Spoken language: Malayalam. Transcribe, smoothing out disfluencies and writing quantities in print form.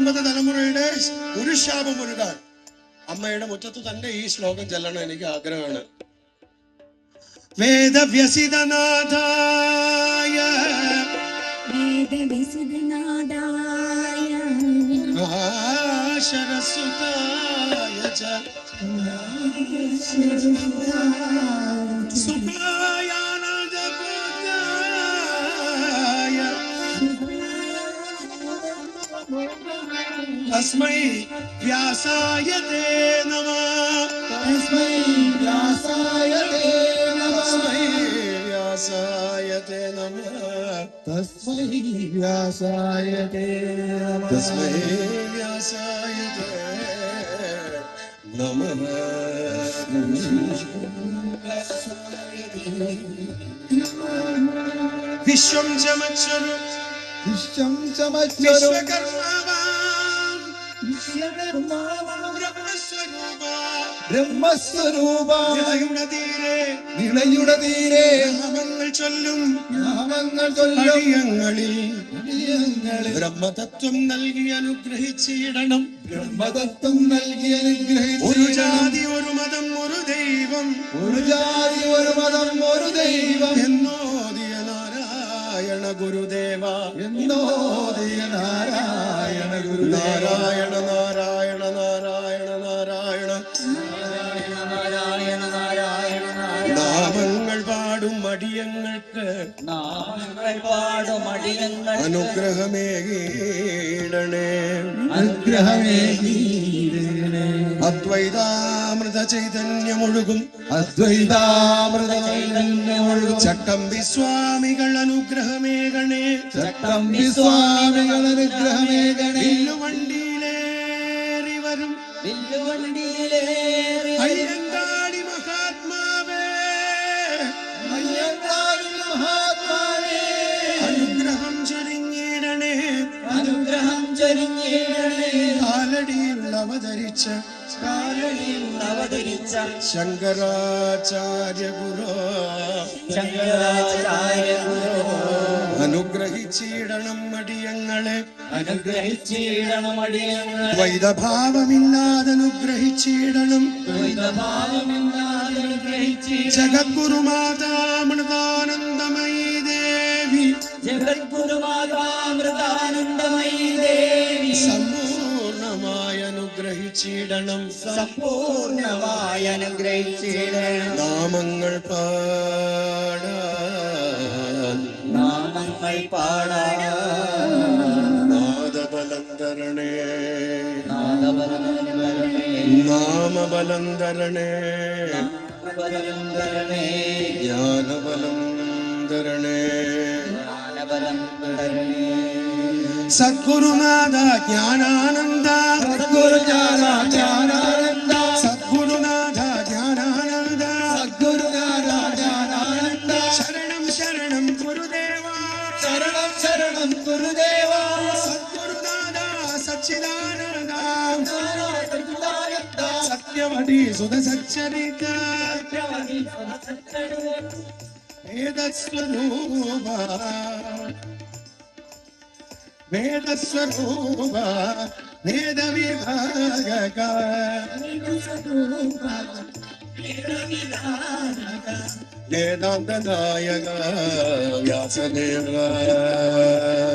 9 തലമുറയുടെ ഒരു ശാപം ഒഴുകാൻ അമ്മയുടെ മുറ്റത്ത് തന്നെ ഈ ശ്ലോകം ചൊല്ലണം എനിക്ക് ആഗ്രഹമാണ്. വേദവ്യസിതനാഥായ ശരസുതായ സുഖായാനന്ദപുതായ തസ്മൈ വ്യാസായ തേ നമഃ. തസ്മൈ വ്യാസായ തേ നമഃ. വ്യാസായ തേ നമഃ. തസ്മൈ വ്യാസായ തേ നമഃ. തസ്മൈ വ്യാസായ തേ നമഃ. വിശ്വം ചമച്ചൊരു വിശ്വം ചമച്ചൊരു ബ്രഹ്മസ്വരൂപ നിളയുടെ തീരെ നാമങ്ങൾ ചൊല്ലും അടിയങ്ങളിൽ ബ്രഹ്മതത്വം നൽകി അനുഗ്രഹിച്ചിടണം. ബ്രഹ്മതത്വം നൽകി അനുഗ്രഹിച്ചു. ഒരു ജാതി ഒരു മതം ഒരു ദൈവം, ഒരു ജാതി ഒരു മതം ഒരു ദൈവം എന്നോദിയ നാരായണ ഗുരുദേവ. എന്നോദിയ നാരായണ ഗുരുദേവ. നാരായണ നാരായണ നാരായണ നാരായണ നാരായണ നാരായണ നാമങ്ങൾ പാടും അടിയങ്ങൾക്ക് അനുഗ്രഹമേകീടണേ. അനുഗ്രഹമേകീടണേ. അദ്വൈതാമൃത ചൈതന്യമൊഴുകും അദ്വൈതാമൃത ചൈതന്യമൊഴുകും ചട്ടമ്പി സ്വാമികൾ അനുഗ്രഹമേകണേ. ചട്ടമ്പി സ്വാമികൾ അനുഗ്രഹമേകണേ. വില്ലുവണ്ടിയിലേറി വരും അയ്യങ്കാളി മഹാത്മാവേ, അയ്യങ്കാളി മഹാത്മാവേ, അനുഗ്രഹം ചൊരിഞ്ഞിടണേ. അനുഗ്രഹം ചൊരിഞ്ഞിടണേ. കാലടിയിൽ അവതരിച്ച ശങ്കരാചാര്യ ഗുരു ശങ്കരാചാര്യ ഗുരു അനുഗ്രഹിച്ചിടണം അടിയങ്ങളെ. അനുഗ്രഹിച്ചിടണം അടിയങ്ങളെ. ദ്വൈതഭാവമില്ലാതെ അനുഗ്രഹിച്ചിടണം. ദ്വൈതഭാവമില്ലാതെ അനുഗ്രഹിച്ചിടണം. ജഗദ്ഗുരുമാതാമൃതാനന്ദമയി ദേവി, ജഗദ്ഗുരുമാതാമൃതാനന്ദമയി ദേവി സമ്പൂർണമായി അനുഗ്രഹിച്ചിടണം. സമ്പൂർണമായി അനുഗ്രഹിച്ചിടണം. നാമങ്ങൾ പാടാൻ നാമങ്ങൾ പാടാൻ നാദബലം തരണേ. നാദബലം തരണേ. നാമബലം തരണേ. നാമബലം തരണേ. ജ്ഞാനബലം തരണേ. ജ്ഞാനബലം തരണേ. സദ്ഗുരുനാഥ ജ്ഞാനാനന്ദ, സദ്ഗുരുനാഥ ജ്ഞാനാനന്ദ, സദ്ഗുരുനാഥ ജ്ഞാനാനന്ദ, സദ്ഗുരുനാഥ ജ്ഞാനാനന്ദ. ശരണം ശരണം ഗുരുദേവ, ശരണം ശരണം ഗുരുദേവ. സദ്ഗുരുനാഥ സച്ചിദാനന്ദ, സച്ചിദാനന്ദ, സത്യമതി സുത സച്ചരിത, വേദസ്വരൂപ വേദസ്വരൂപ വേദവിഭാഗക വേദാന്തനായക വ്യാസദേവ.